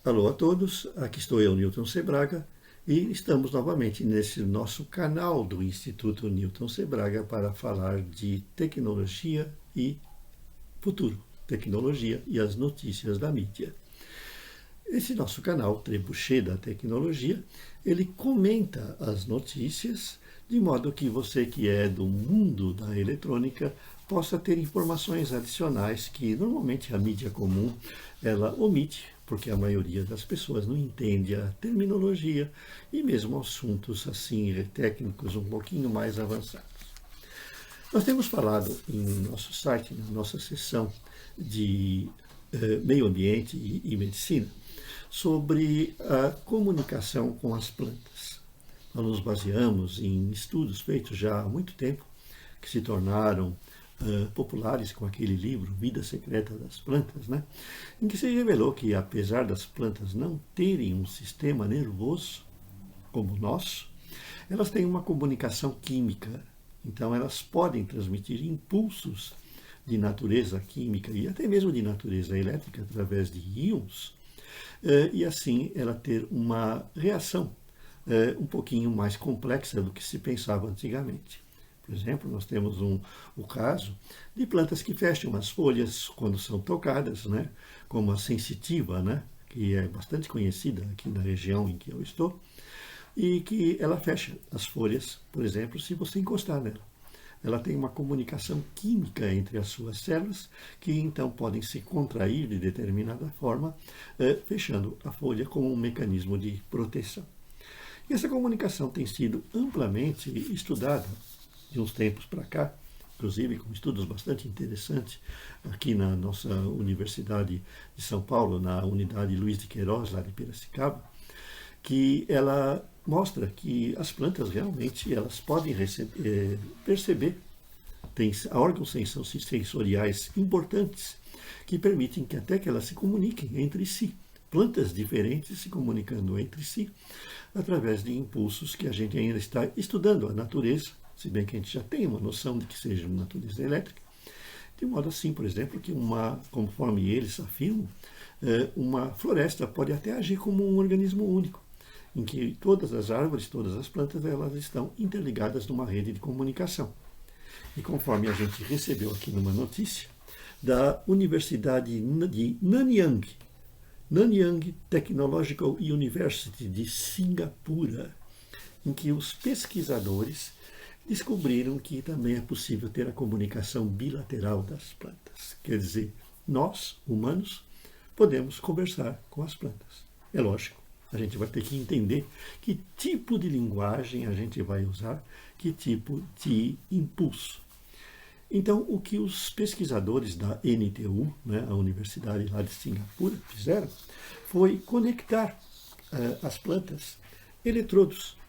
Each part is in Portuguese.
Alô a todos, aqui estou eu, Newton Sebraga, e estamos novamente nesse nosso canal do Instituto Newton Sebraga para falar de tecnologia e futuro, tecnologia e as notícias da mídia. Esse nosso canal, Trebuchet da Tecnologia, ele comenta as notícias de modo que você que é do mundo da eletrônica possa ter informações adicionais que normalmente a mídia comum ela omite, porque a maioria das pessoas não entende a terminologia e mesmo assuntos assim técnicos um pouquinho mais avançados. Nós temos falado em nosso site, na nossa seção de meio ambiente e medicina, sobre a comunicação com as plantas. Nós nos baseamos em estudos feitos já há muito tempo, que se tornaram populares com aquele livro Vida Secreta das Plantas, né? Em que se revelou que, apesar das plantas não terem um sistema nervoso como o nosso, elas têm uma comunicação química. Então, elas podem transmitir impulsos de natureza química e até mesmo de natureza elétrica através de íons, e assim ela ter uma reação um pouquinho mais complexa do que se pensava antigamente. Por exemplo, nós temos o caso de plantas que fecham as folhas quando são tocadas, né? Como a sensitiva, né? Que é bastante conhecida aqui na região em que eu estou, e que ela fecha as folhas, por exemplo, se você encostar nela. Ela tem uma comunicação química entre as suas células, que então podem se contrair de determinada forma, fechando a folha como um mecanismo de proteção. E essa comunicação tem sido amplamente estudada de uns tempos para cá, inclusive com estudos bastante interessantes aqui na nossa Universidade de São Paulo, na unidade Luiz de Queiroz, lá de Piracicaba, que ela mostra que as plantas realmente elas podem perceber, tem órgãos sensoriais importantes que permitem que até que elas se comuniquem entre si. Plantas diferentes se comunicando entre si através de impulsos que a gente ainda está estudando a natureza, se bem que a gente já tem uma noção de que seja uma natureza elétrica, de modo assim, por exemplo, que conforme eles afirmam, uma floresta pode até agir como um organismo único, em que todas as árvores, todas as plantas, elas estão interligadas numa rede de comunicação. E conforme a gente recebeu aqui numa notícia, da Universidade de Nanyang Technological University de Singapura, em que os pesquisadores descobriram que também é possível ter a comunicação bilateral das plantas. Quer dizer, nós, humanos, podemos conversar com as plantas. É lógico, a gente vai ter que entender que tipo de linguagem a gente vai usar, que tipo de impulso. Então, o que os pesquisadores da NTU, né, a Universidade lá de Singapura, fizeram foi conectar às plantas eletrodos.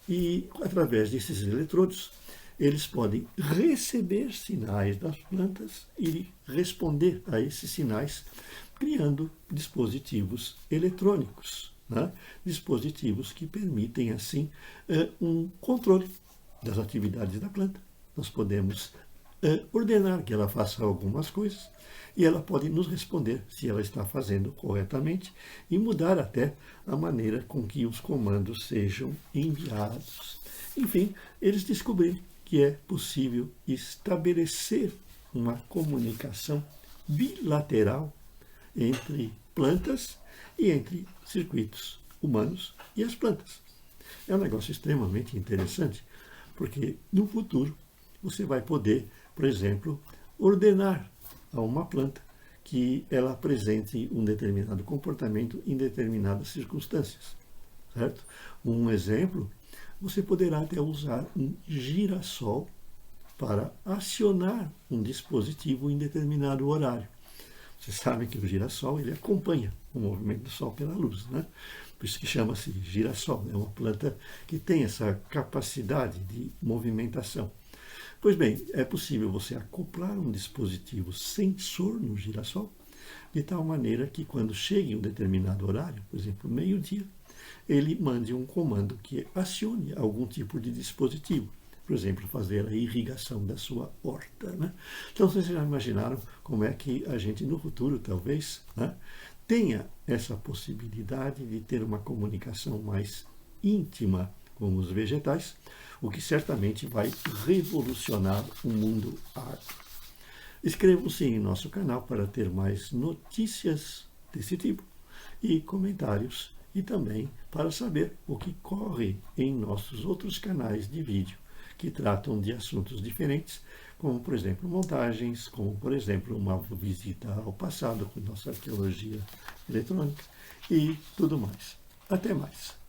E, através desses eletrodos, eles podem receber sinais das plantas e responder a esses sinais, criando dispositivos eletrônicos, né? Dispositivos que permitem, assim, um controle das atividades da planta. Nós podemos ordenar que ela faça algumas coisas e ela pode nos responder se ela está fazendo corretamente e mudar até a maneira com que os comandos sejam enviados. Enfim, eles descobriram que é possível estabelecer uma comunicação bilateral entre plantas e entre circuitos humanos e as plantas. É um negócio extremamente interessante, porque no futuro você vai poder, por exemplo, ordenar a uma planta que ela apresente um determinado comportamento em determinadas circunstâncias, certo? Um exemplo, você poderá até usar um girassol para acionar um dispositivo em determinado horário. Você sabe que o girassol ele acompanha o movimento do Sol pela luz, né? Por isso que chama-se girassol. É uma planta que tem essa capacidade de movimentação. Pois bem, é possível você acoplar um dispositivo sensor no girassol, de tal maneira que quando chegue um determinado horário, por exemplo, meio-dia, ele mande um comando que acione algum tipo de dispositivo. Por exemplo, fazer a irrigação da sua horta, né? Então, vocês já imaginaram como é que a gente, no futuro, talvez, né, tenha essa possibilidade de ter uma comunicação mais íntima com os vegetais, o que certamente vai revolucionar o mundo agro. Inscrevam-se em nosso canal para ter mais notícias desse tipo e comentários, e também para saber o que corre em nossos outros canais de vídeo, que tratam de assuntos diferentes, como, por exemplo, montagens, como, por exemplo, uma visita ao passado com nossa arqueologia eletrônica e tudo mais. Até mais!